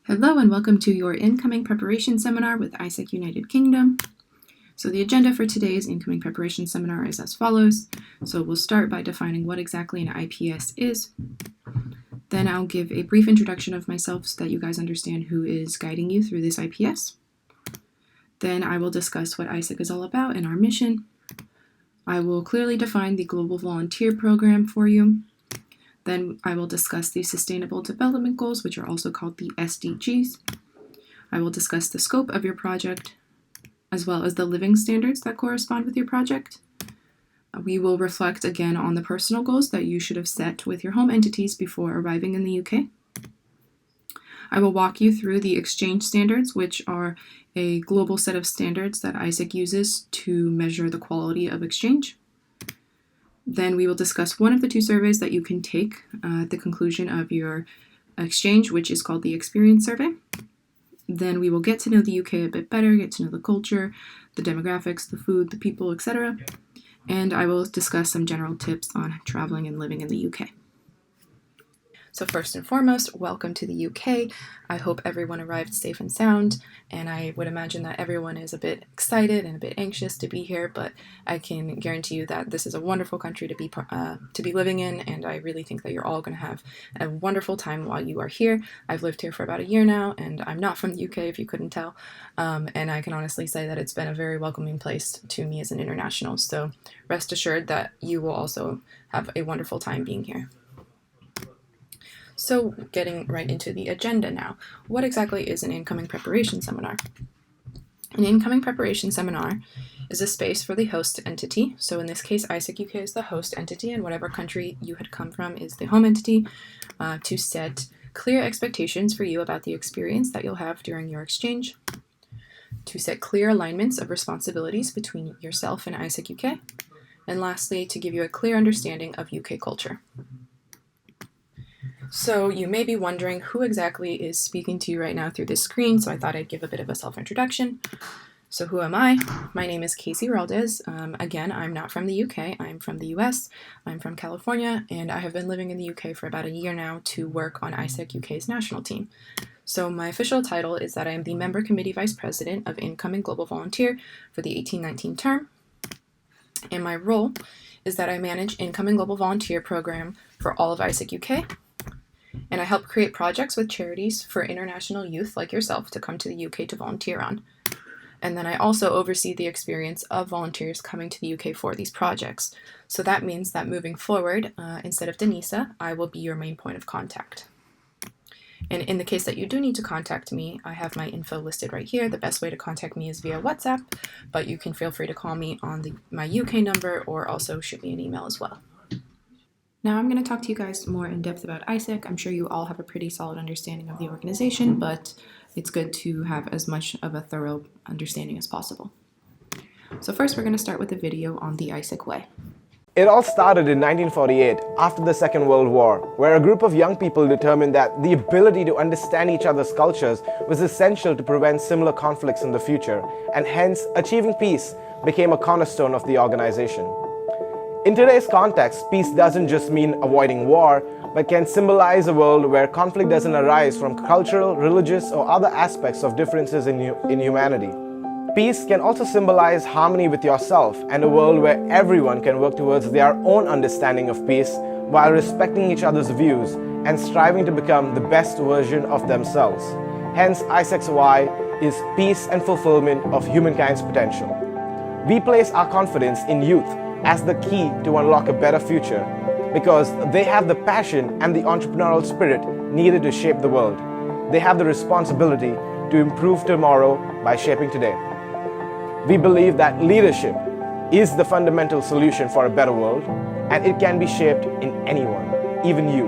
Hello and welcome to your incoming preparation seminar with IPS United Kingdom. So the agenda for today's incoming preparation seminar is as follows. So we'll start by defining what exactly an IPS is. Then I'll give a brief introduction of myself so that you guys understand who is guiding you through this IPS. Then I will discuss what IPS is all about and our mission. I will clearly define the Global Volunteer Program for you. Then I will discuss the Sustainable Development Goals, which are also called the SDGs. I will discuss the scope of your project, as well as the living standards that correspond with your project. We will reflect again on the personal goals that you should have set with your home entities before arriving in the UK. I will walk you through the exchange standards, which are a global set of standards that IPS uses to measure the quality of exchange. Then we will discuss one of the two surveys that you can take at the conclusion of your exchange, which is called the Experience Survey. Then we will get to know the UK a bit better, get to know the culture, the demographics, the food, the people, etc. And I will discuss some general tips on traveling and living in the UK. So first and foremost, welcome to the UK. I hope everyone arrived safe and sound, and I would imagine that everyone is a bit excited and a bit anxious to be here, but I can guarantee you that this is a wonderful country to be living in, and I really think that you're all going to have a wonderful time while you are here. I've lived here for about a year now, and I'm not from the UK if you couldn't tell, and I can honestly say that it's been a very welcoming place to me as an international, so rest assured that you will also have a wonderful time being here. So getting right into the agenda now. What exactly is an incoming preparation seminar? An incoming preparation seminar is a space for the host entity. So in this case, IPS UK is the host entity, and whatever country you had come from is the home entity, to set clear expectations for you about the experience that you'll have during your exchange, to set clear alignments of responsibilities between yourself and IPS UK, and lastly, to give you a clear understanding of UK culture. So you may be wondering who exactly is speaking to you right now through this screen, so I thought I'd give a bit of a self-introduction. So who am I? My name is Casey Raldez. Again, I'm not from the UK, I'm from the US, I'm from California, and I have been living in the UK for about a year now to work on IPS UK's national team. So my official title is that I am the Member Committee Vice President of Incoming Global Volunteer for the 18-19 term, and my role is that I manage Incoming Global Volunteer Program for all of IPS UK, and I help create projects with charities for international youth like yourself to come to the UK to volunteer on. And then I also oversee the experience of volunteers coming to the UK for these projects. So that means that moving forward, instead of Denisa, I will be your main point of contact. And in the case that you do need to contact me, I have my info listed right here. The best way to contact me is via WhatsApp, but you can feel free to call me on my UK number or also shoot me an email as well. Now I'm going to talk to you guys more in depth about IPS. I'm sure you all have a pretty solid understanding of the organization, but it's good to have as much of a thorough understanding as possible. So first we're going to start with a video on the IPS way. It all started in 1948, after the Second World War, where a group of young people determined that the ability to understand each other's cultures was essential to prevent similar conflicts in the future, and hence achieving peace became a cornerstone of the organization. In today's context, peace doesn't just mean avoiding war, but can symbolize a world where conflict doesn't arise from cultural, religious, or other aspects of differences in humanity. Peace can also symbolize harmony with yourself and a world where everyone can work towards their own understanding of peace while respecting each other's views and striving to become the best version of themselves. Hence, IPSXY is peace and fulfillment of humankind's potential. We place our confidence in youth as the key to unlock a better future because they have the passion and the entrepreneurial spirit needed to shape the world. They have the responsibility to improve tomorrow by shaping today. We believe that leadership is the fundamental solution for a better world, and it can be shaped in anyone, even you.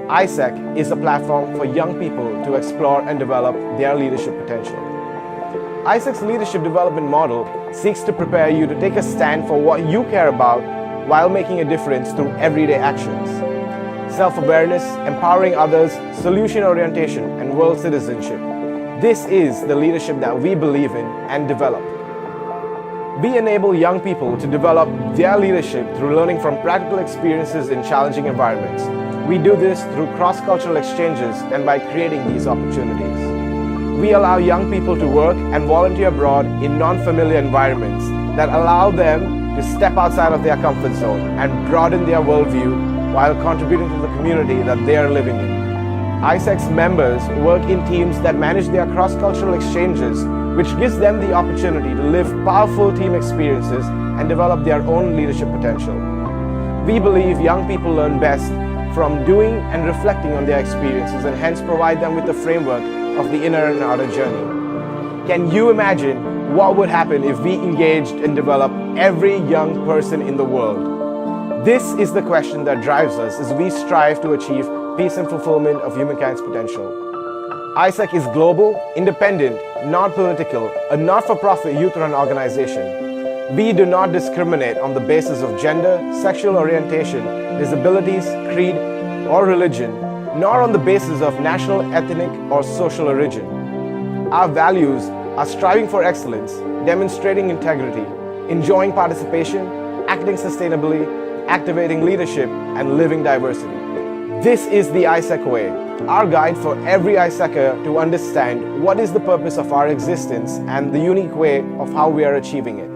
IPSEC is a platform for young people to explore and develop their leadership potential. IPSEC's leadership development model seeks to prepare you to take a stand for what you care about while making a difference through everyday actions. Self-awareness, empowering others, solution orientation, and world citizenship. This is the leadership that we believe in and develop. We enable young people to develop their leadership through learning from practical experiences in challenging environments. We do this through cross-cultural exchanges and by creating these opportunities. We allow young people to work and volunteer abroad in non-familiar environments that allow them to step outside of their comfort zone and broaden their worldview while contributing to the community that they are living in. ISEC's members work in teams that manage their cross-cultural exchanges, which gives them the opportunity to live powerful team experiences and develop their own leadership potential. We believe young people learn best from doing and reflecting on their experiences, and hence provide them with the framework of the inner and outer journey. Can you imagine what would happen if we engaged and developed every young person in the world? This is the question that drives us as we strive to achieve peace and fulfillment of humankind's potential. ISEC is global, independent, non-political, a not-for-profit youth-run organization. We do not discriminate on the basis of gender, sexual orientation, disabilities, creed, or religion, nor on the basis of national, ethnic, or social origin. Our values are striving for excellence, demonstrating integrity, enjoying participation, acting sustainably, activating leadership, and living diversity. This is the ISEC way, our guide for every ISECer to understand what is the purpose of our existence and the unique way of how we are achieving it.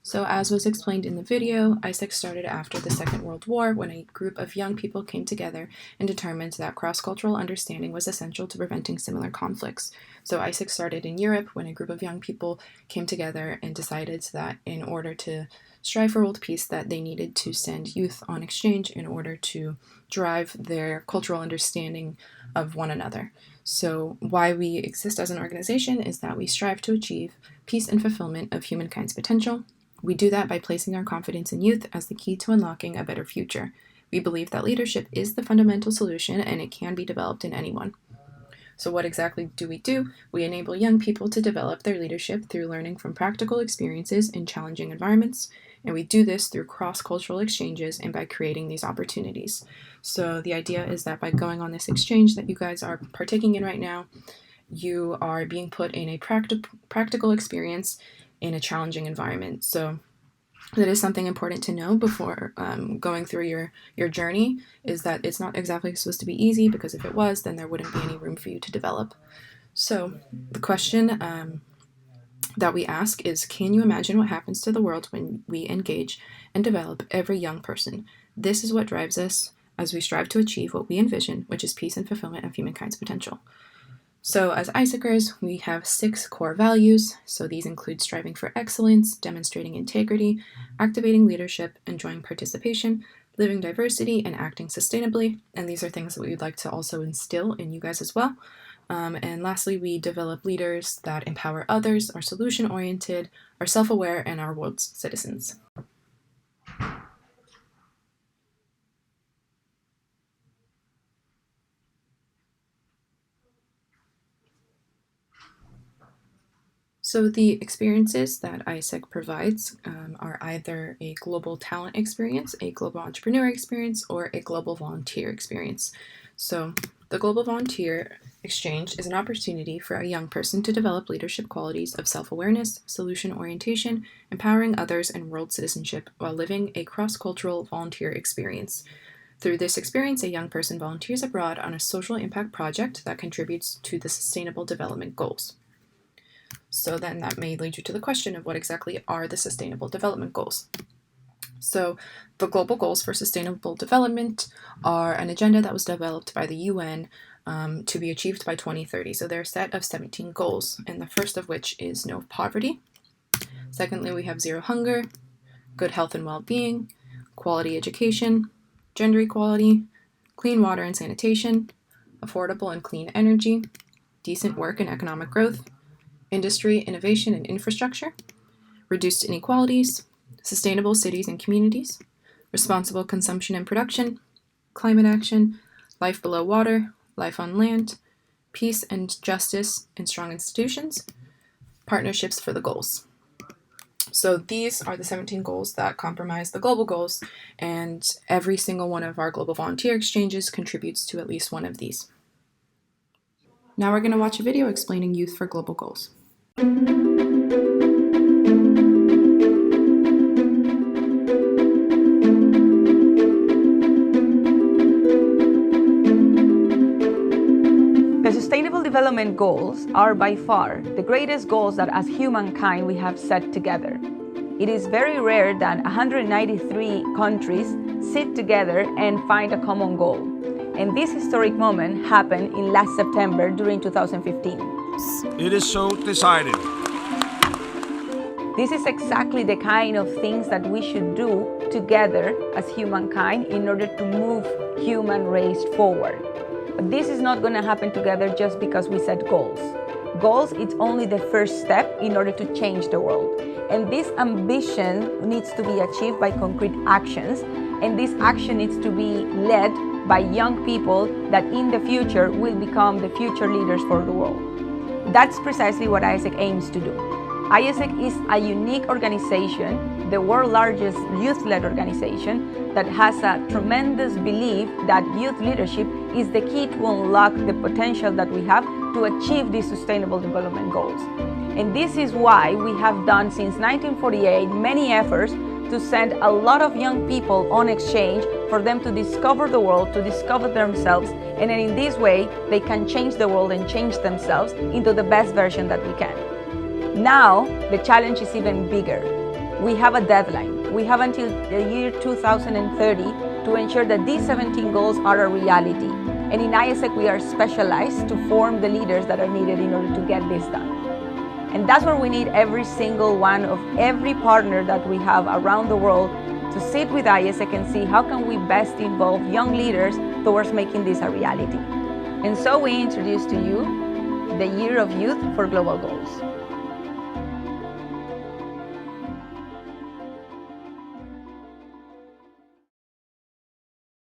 So as was explained in the video, ISEC started after the Second World War when a group of young people came together and determined that cross-cultural understanding was essential to preventing similar conflicts. So ISEC started in Europe when a group of young people came together and decided that in order to strive for world peace, that they needed to send youth on exchange in order to drive their cultural understanding of one another. So why we exist as an organization is that we strive to achieve peace and fulfillment of humankind's potential. We do that by placing our confidence in youth as the key to unlocking a better future. We believe that leadership is the fundamental solution and it can be developed in anyone. So what exactly do? We enable young people to develop their leadership through learning from practical experiences in challenging environments, and we do this through cross-cultural exchanges and by creating these opportunities. So the idea is that by going on this exchange that you guys are partaking in right now, you are being put in a practical experience in a challenging environment. So that is something important to know before going through your journey, is that it's not exactly supposed to be easy, because if it was, then there wouldn't be any room for you to develop. So the question that we ask is, can you imagine what happens to the world when we engage and develop every young person? This is what drives us as we strive to achieve what we envision, which is peace and fulfillment of humankind's potential. So as ISECers, we have 6 core values. So these include striving for excellence, demonstrating integrity, activating leadership, enjoying participation, living diversity, and acting sustainably. And these are things that we would like to also instill in you guys as well. And lastly, we develop leaders that empower others, are solution-oriented, are self-aware, and are world's citizens. So the experiences that ISEC provides are either a global talent experience, a global entrepreneur experience, or a global volunteer experience. So the Global Volunteer Exchange is an opportunity for a young person to develop leadership qualities of self-awareness, solution orientation, empowering others, and world citizenship while living a cross-cultural volunteer experience. Through this experience, a young person volunteers abroad on a social impact project that contributes to the Sustainable Development Goals. So then that may lead you to the question of what exactly are the Sustainable Development Goals. So the global goals for sustainable development are an agenda that was developed by the UN to be achieved by 2030. So they're a set of 17 goals, and the first of which is no poverty. Secondly, we have zero hunger, good health and well-being, quality education, gender equality, clean water and sanitation, affordable and clean energy, decent work and economic growth, industry, innovation, and infrastructure, reduced inequalities, sustainable cities and communities, responsible consumption and production, climate action, life below water, life on land, peace and justice and strong institutions, partnerships for the goals. So these are the 17 goals that comprise the global goals, and every single one of our global volunteer exchanges contributes to at least one of these. Now we're going to watch a video explaining Youth for Global Goals. Development Goals are by far the greatest goals that as humankind we have set together. It is very rare that 193 countries sit together and find a common goal. And this historic moment happened in last September during 2015. It is so decided. This is exactly the kind of things that we should do together as humankind in order to move human race forward. But this is not going to happen together just because we set goals. Goals, it's only the first step in order to change the world. And this ambition needs to be achieved by concrete actions, and this action needs to be led by young people that in the future will become the future leaders for the world. That's precisely what IPS aims to do. IPS is a unique organization, the world's largest youth-led organization that has a tremendous belief that youth leadership is the key to unlock the potential that we have to achieve these sustainable development goals. And this is why we have done since 1948 many efforts to send a lot of young people on exchange for them to discover the world, to discover themselves, and then in this way they can change the world and change themselves into the best version that we can. Now, the challenge is even bigger. We have a deadline. We have until the year 2030 to ensure that these 17 goals are a reality. And in IPS, we are specialized to form the leaders that are needed in order to get this done. And that's where we need every single one of every partner that we have around the world to sit with IPS and see how can we best involve young leaders towards making this a reality. And so we introduce to you the Year of Youth for Global Goals.